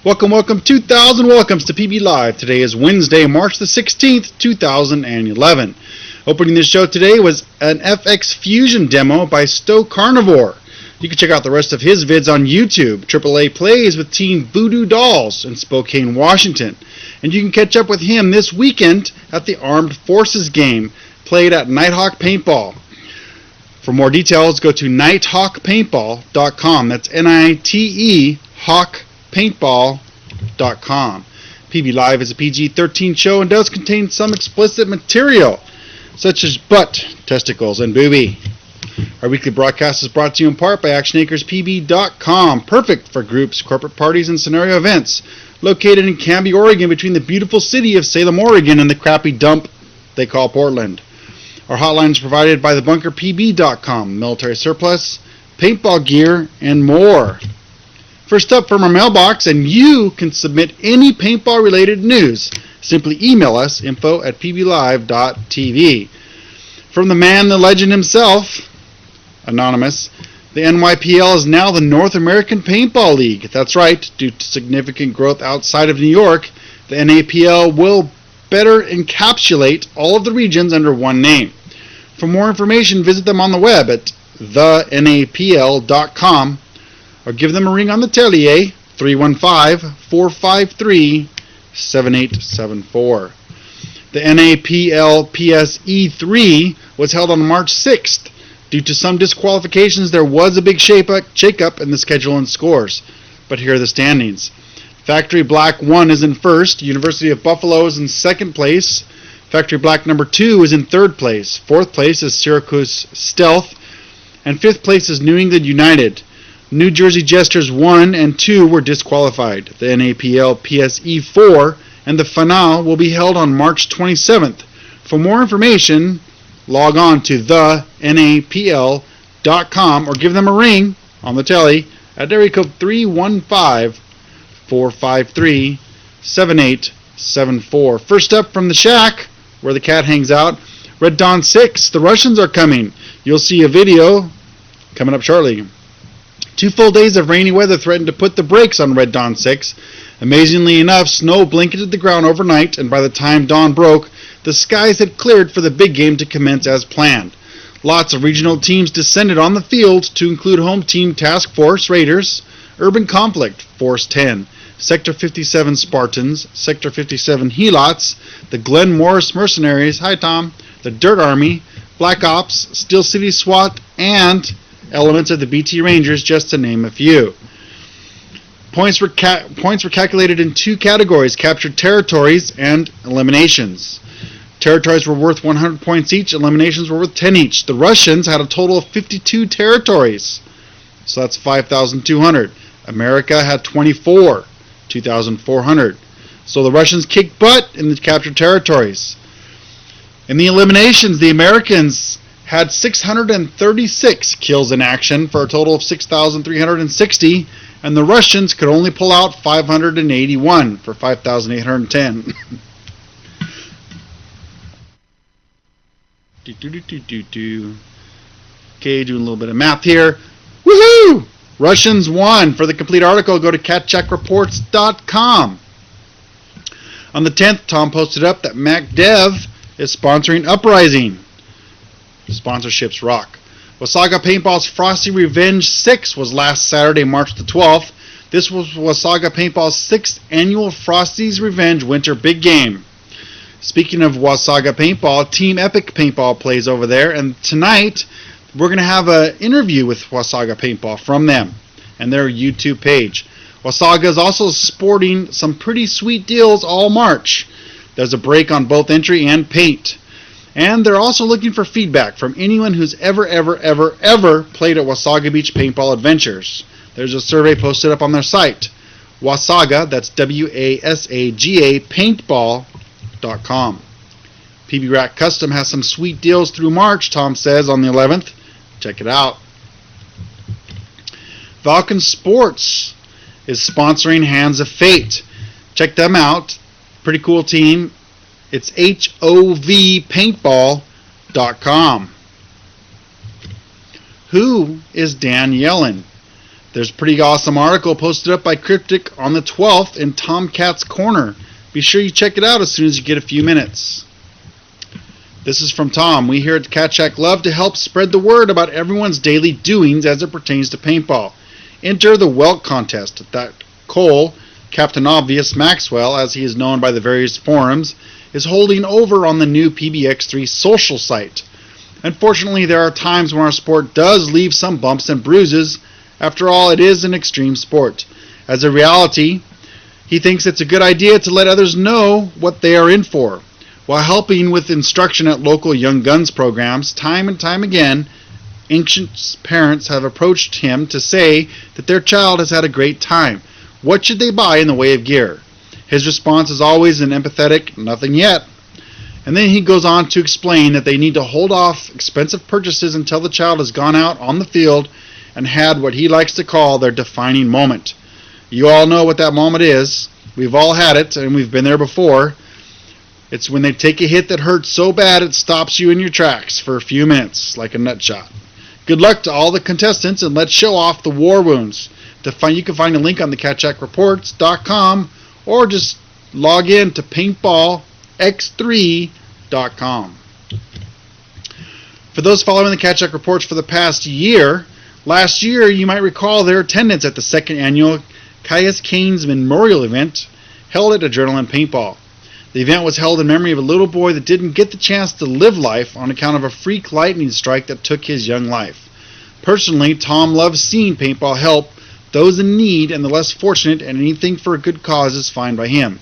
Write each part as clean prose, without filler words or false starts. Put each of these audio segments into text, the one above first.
Welcome, 2,000 welcomes to PB Live. Today is Wednesday, March the 16th, 2011. Opening the show today was an FX Fusion demo by Stowe Carnivore. You can check out the rest of his vids on YouTube. AAA plays with Team Voodoo Dolls in Spokane, Washington. And you can catch up with him this weekend at the Armed Forces game, played at Nighthawk Paintball. For more details, go to nighthawkpaintball.com. That's N-I-T-E, hawkpaintball.com. PB Live is a PG-13 show and does contain some explicit material, such as butt, testicles, and booby. Our weekly broadcast is brought to you in part by ActionAkersPB.com, perfect for groups, corporate parties, and scenario events. Located in Canby, Oregon, between the beautiful city of Salem, Oregon, and the crappy dump they call Portland. Our hotline is provided by thebunkerpb.com, military surplus, paintball gear, and more. First up from our mailbox, and you can submit any paintball-related news. Simply email us, info@pblive.tv. From the man, the legend himself, Anonymous, the NYPL is now the North American Paintball League. That's right, due to significant growth outside of New York, the NAPL will better encapsulate all of the regions under one name. For more information, visit them on the web at thenapl.com or give them a ring on the tellier, 315-453-7874. The NAPL PSE3 was held on March 6th. Due to some disqualifications, there was a big shake-up in the schedule and scores. But here are the standings. Factory Black 1 is in first. University of Buffalo is in second place. Factory Black number 2 is in third place. Fourth place is Syracuse Stealth. And fifth place is New England United. New Jersey Jesters 1 and 2 were disqualified. The NAPL PSE 4 and the finale will be held on March 27th. For more information, log on to thenapl.com or give them a ring on the telly at area code 315-453-7874. First up from the shack, where the cat hangs out, Red Dawn 6, the Russians are coming. You'll see a video coming up shortly. 2 full days of rainy weather threatened to put the brakes on Red Dawn 6. Amazingly enough, snow blanketed the ground overnight, and by the time dawn broke, the skies had cleared for the big game to commence as planned. Lots of regional teams descended on the field to include home team Task Force Raiders, Urban Conflict, Force 10, Sector 57 Spartans, Sector 57 Helots, the Glenn Morris Mercenaries, hi Tom, the Dirt Army, Black Ops, Steel City SWAT, and elements of the BT Rangers, just to name a few. Points were calculated in 2 categories, captured territories and eliminations. Territories were worth 100 points each, eliminations were worth 10 each. The Russians had a total of 52 territories, so that's 5,200. America had 24, 2,400. So the Russians kicked butt in the captured territories. In the eliminations, the Americans had 636 kills in action for a total of 6,360, and the Russians could only pull out 581 for 5,810. Okay, doing a little bit of math here. Woohoo! Russians won. For the complete article, go to catcheckreports.com. On the 10th, Tom posted up that MacDev is sponsoring Uprising. Sponsorships rock. Wasaga Paintball's Frosty Revenge 6 was last Saturday, March the 12th. This was Wasaga Paintball's 6th annual Frosty's Revenge Winter Big Game. Speaking of Wasaga Paintball, Team Epic Paintball plays over there, and tonight we're going to have an interview with Wasaga Paintball from them and their YouTube page. Wasaga is also sporting some pretty sweet deals all March. There's a break on both entry and paint. And they're also looking for feedback from anyone who's ever played at Wasaga Beach Paintball Adventures. There's a survey posted up on their site. Wasaga, that's W-A-S-A-G-A, paintball.com. PB Rack Custom has some sweet deals through March, Tom says, on the 11th. Check it out. Falcon Sports is sponsoring Hands of Fate. Check them out. Pretty cool team. It's HOVpaintball.com. Who is Dan Yellen? There's a pretty awesome article posted up by Cryptic on the 12th in Tomcat's Corner. Be sure you check it out as soon as you get a few minutes. This is from Tom. We here at Cat Shack love to help spread the word about everyone's daily doings as it pertains to paintball. Enter the Welt contest that Cole, Captain Obvious Maxwell, as he is known by the various forums, is holding over on the new PBX3 social site. Unfortunately, there are times when our sport does leave some bumps and bruises. After all, it is an extreme sport. As a reality, he thinks it's a good idea to let others know what they are in for. While helping with instruction at local Young Guns programs, time and time again, ancient parents have approached him to say that their child has had a great time. What should they buy in the way of gear? His response is always an empathetic, nothing yet. And then he goes on to explain that they need to hold off expensive purchases until the child has gone out on the field and had what he likes to call their defining moment. You all know what that moment is. We've all had it, and we've been there before. It's when they take a hit that hurts so bad it stops you in your tracks for a few minutes, like a nut shot. Good luck to all the contestants, and let's show off the war wounds. You can find a link on the CatShackReports.com, or just log in to paintballx3.com. For those following the Cat Shack Reports for the past year, last year you might recall their attendance at the second annual Caius Cain's Memorial event held at Adrenaline Paintball. The event was held in memory of a little boy that didn't get the chance to live life on account of a freak lightning strike that took his young life. Personally, Tom loves seeing paintball help those in need and the less fortunate, and anything for a good cause is fine by him.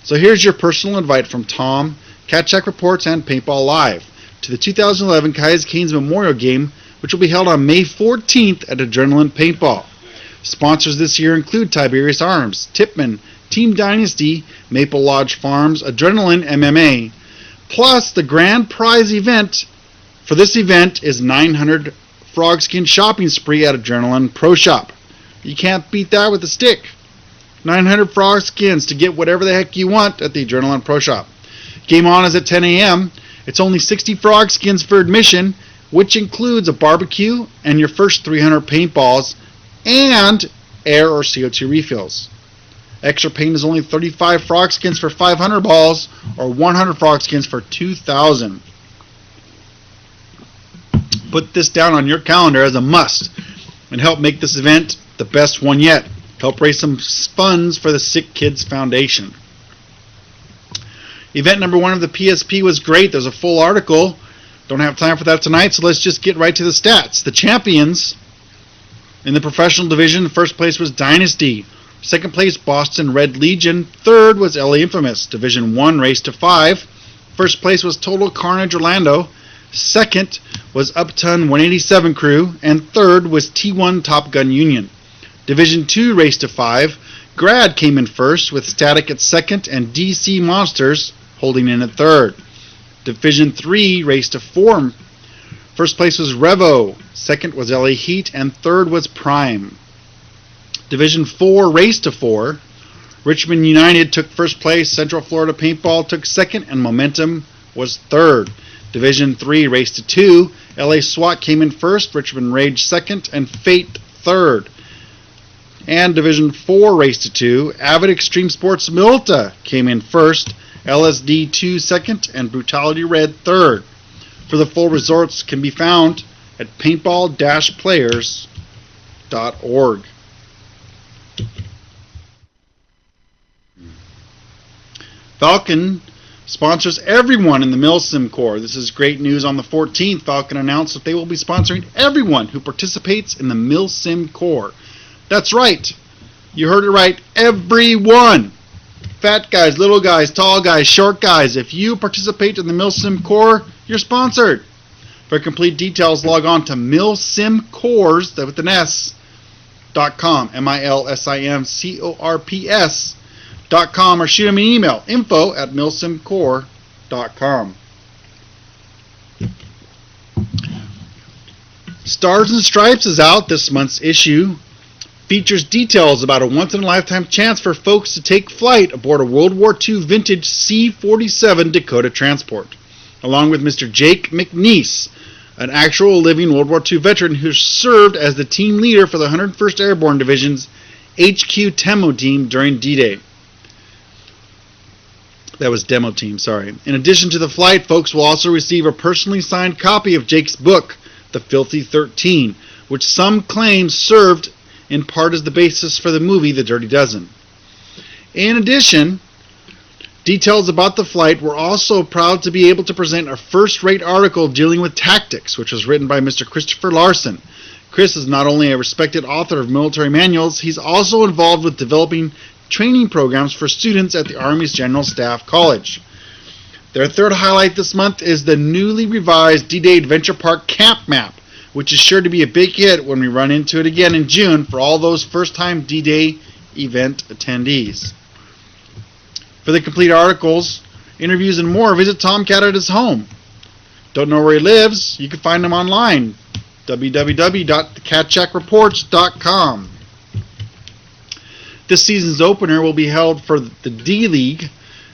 So here's your personal invite from Tom, Cat Shack Reports, and Paintball Live to the 2011 Caius Cain's Memorial Game, which will be held on May 14th at Adrenaline Paintball. Sponsors this year include Tiberius Arms, Tipman, Team Dynasty, Maple Lodge Farms, Adrenaline MMA. Plus, the grand prize event for this event is 900 Frogskin shopping spree at Adrenaline Pro Shop. You can't beat that with a stick. 900 Frogskins to get whatever the heck you want at the Adrenaline Pro Shop. Game on is at 10 a.m. It's only 60 Frogskins for admission, which includes a barbecue and your first 300 paintballs and air or CO2 refills. Extra paint is only 35 Frogskins for 500 balls or 100 Frogskins for 2,000. Put this down on your calendar as a must and help make this event the best one yet. Help raise some funds for the Sick Kids Foundation. Event number 1 of the PSP was great. There's a full article. Don't have time for that tonight, so let's just get right to the stats. The champions in the professional division, first place was Dynasty. Second place, Boston Red Legion. Third was LA Infamous. Division 1 raced to 5. First place was Total Carnage Orlando. Second was Upton 187 Crew. And third was T1 Top Gun Union. Division 2 raced to 5. Grad came in first with Static at second and DC Monsters holding in at third. Division 3 raced to 4. First place was Revo. Second was LA Heat. And third was Prime. Division 4 raced to 4. Richmond United took first place, Central Florida Paintball took second, and Momentum was third. Division 3 raced to 2. LA SWAT came in first, Richmond Rage second, and Fate third. And Division 4 raced to 2. Avid Extreme Sports Milta came in first, LSD 2 second, and Brutality Red third. For the full results can be found at paintball-players.org. Falcon sponsors everyone in the Milsim Corps. This is great news. On the 14th, Falcon announced that they will be sponsoring everyone who participates in the Milsim Corps. That's right. You heard it right. Everyone. Fat guys, little guys, tall guys, short guys. If you participate in the Milsim Corps, you're sponsored. For complete details, log on to milsimcorps, with an S.com, milsimcorps.com, or shoot them an email, info@milsimcorps.com. Stars and Stripes is out. This month's issue features details about a once-in-a-lifetime chance for folks to take flight aboard a World War II vintage C-47 Dakota transport. Along with Mr. Jake McNeese, an actual living World War II veteran who served as the team leader for the 101st Airborne Division's HQ Demo Team during D-Day. That was Demo Team, sorry. In addition to the flight, folks will also receive a personally signed copy of Jake's book, The Filthy 13, which some claim served in part as the basis for the movie The Dirty Dozen. In addition, details about the flight, we're also proud to be able to present a first-rate article dealing with tactics, which was written by Mr. Christopher Larson. Chris is not only a respected author of military manuals, he's also involved with developing training programs for students at the Army's General Staff College. Their third highlight this month is the newly revised D-Day Adventure Park Camp Map, which is sure to be a big hit when we run into it again in June for all those first-time D-Day event attendees. For the complete articles, interviews, and more, visit Tomcat at his home. Don't know where he lives? You can find him online, www.thecatcheckreports.com. This season's opener will be held for the D-League.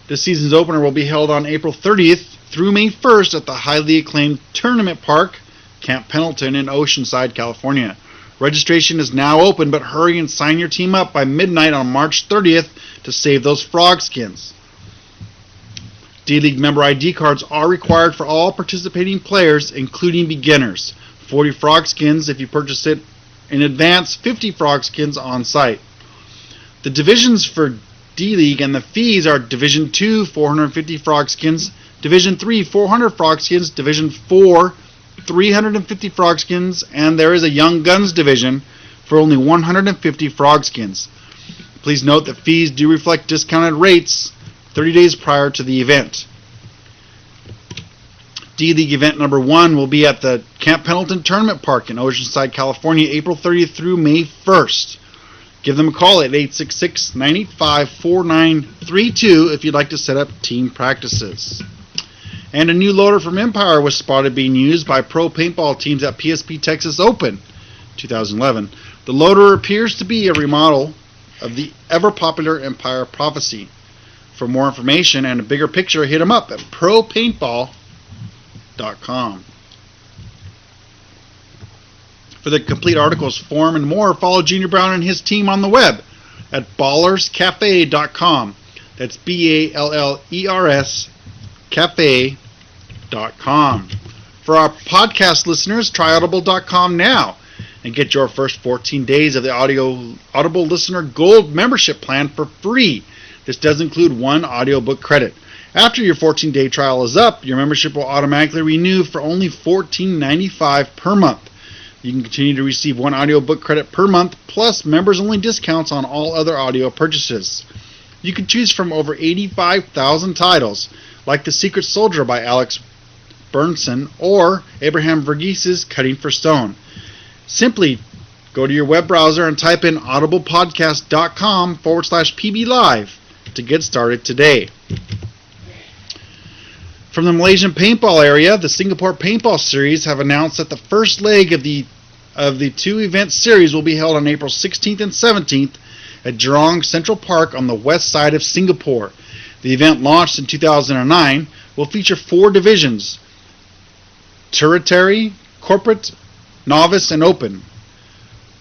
This season's opener will be held on April 30th through May 1st at the highly acclaimed Tournament Park, Camp Pendleton in Oceanside, California. Registration is now open, but hurry and sign your team up by midnight on March 30th to save those frog skins. D-League member ID cards are required for all participating players, including beginners. 40 frog skins if you purchase it in advance, 50 frog skins on site. The divisions for D-League and the fees are Division 2, 450 frog skins, Division 3, 400 frog skins, Division 4, 350 frog skins, and there is a Young Guns division for only 150 frog skins. Please note that fees do reflect discounted rates 30 days prior to the event. D-League event number 1 will be at the Camp Pendleton Tournament Park in Oceanside, California, April 30th through May 1st. Give them a call at 866-985-4932 if you'd like to set up team practices. And a new loader from Empire was spotted being used by pro paintball teams at PSP Texas Open 2011. The loader appears to be a remodel of the ever-popular Empire Prophecy. For more information and a bigger picture, hit them up at propaintball.com. For the complete articles, form, and more, follow Junior Brown and his team on the web at ballerscafe.com. That's BALLERS cafe.com. For our podcast listeners, try audible.com now and get your first 14 days of the Audible Listener Gold membership plan for free. This does include one audiobook credit. After your 14-day trial is up, your membership will automatically renew for only $14.95 per month. You can continue to receive one audiobook credit per month, plus members-only discounts on all other audio purchases. You can choose from over 85,000 titles, like The Secret Soldier by Alex Bernson or Abraham Verghese's Cutting for Stone. Simply go to your web browser and type in audiblepodcast.com/PB Live to get started today. From the Malaysian paintball area, the Singapore Paintball Series have announced that the first leg of the two-event series will be held on April 16th and 17th at Jurong Central Park on the west side of Singapore. The event, launched in 2009, will feature 4 divisions: Tertiary, Corporate, Novice, and Open.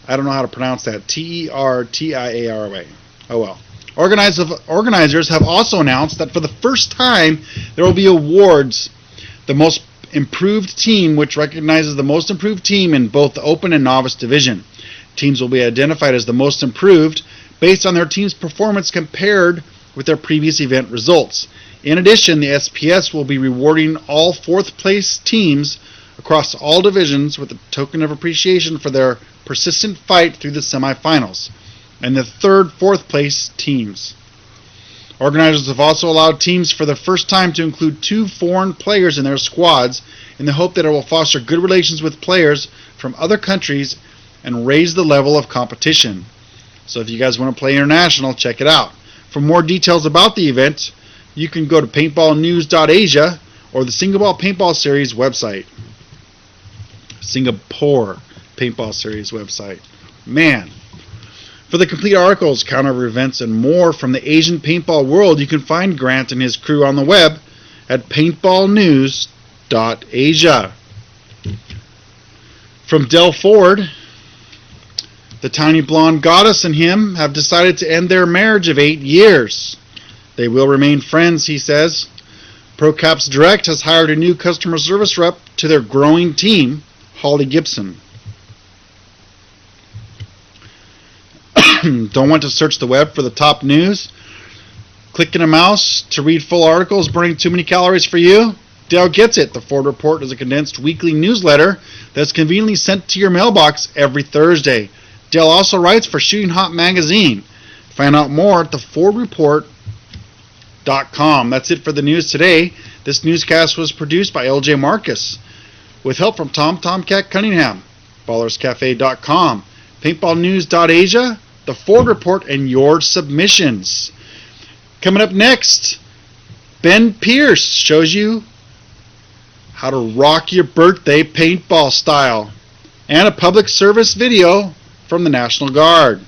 I don't know how to pronounce that. Tertiary. Oh well. Organizers have also announced that for the first time there will be awards. The most improved team, which recognizes the most improved team in both the Open and Novice division. Teams will be identified as the most improved based on their team's performance compared with their previous event results. In addition, the SPS will be rewarding all 4th place teams across all divisions with a token of appreciation for their persistent fight through the semifinals, and the 3rd, 4th place teams. Organizers have also allowed teams for the first time to include 2 foreign players in their squads in the hope that it will foster good relations with players from other countries and raise the level of competition. So if you guys want to play international, check it out. For more details about the event, you can go to paintballnews.asia or the Singapore Paintball Series website. Singapore Paintball Series website. Man. For the complete articles, counter events, and more from the Asian paintball world, you can find Grant and his crew on the web at paintballnews.asia. From Del Ford, the tiny blonde goddess and him have decided to end their marriage of 8 years. They will remain friends, he says. ProCaps Direct has hired a new customer service rep to their growing team, Holly Gibson. Don't want to search the web for the top news? Clicking a mouse to read full articles burning too many calories for you? Dale gets it. The Ford Report is a condensed weekly newsletter that's conveniently sent to your mailbox every Thursday. Dale also writes for Shooting Hot magazine. Find out more at thefordreport.com. That's it for the news today. This newscast was produced by LJ Marcus with help from Tomcat Cunningham, ballerscafe.com, paintballnews.asia, the Ford Report, and your submissions. Coming up next, Ben Pierce shows you how to rock your birthday paintball style, and a public service video from the National Guard.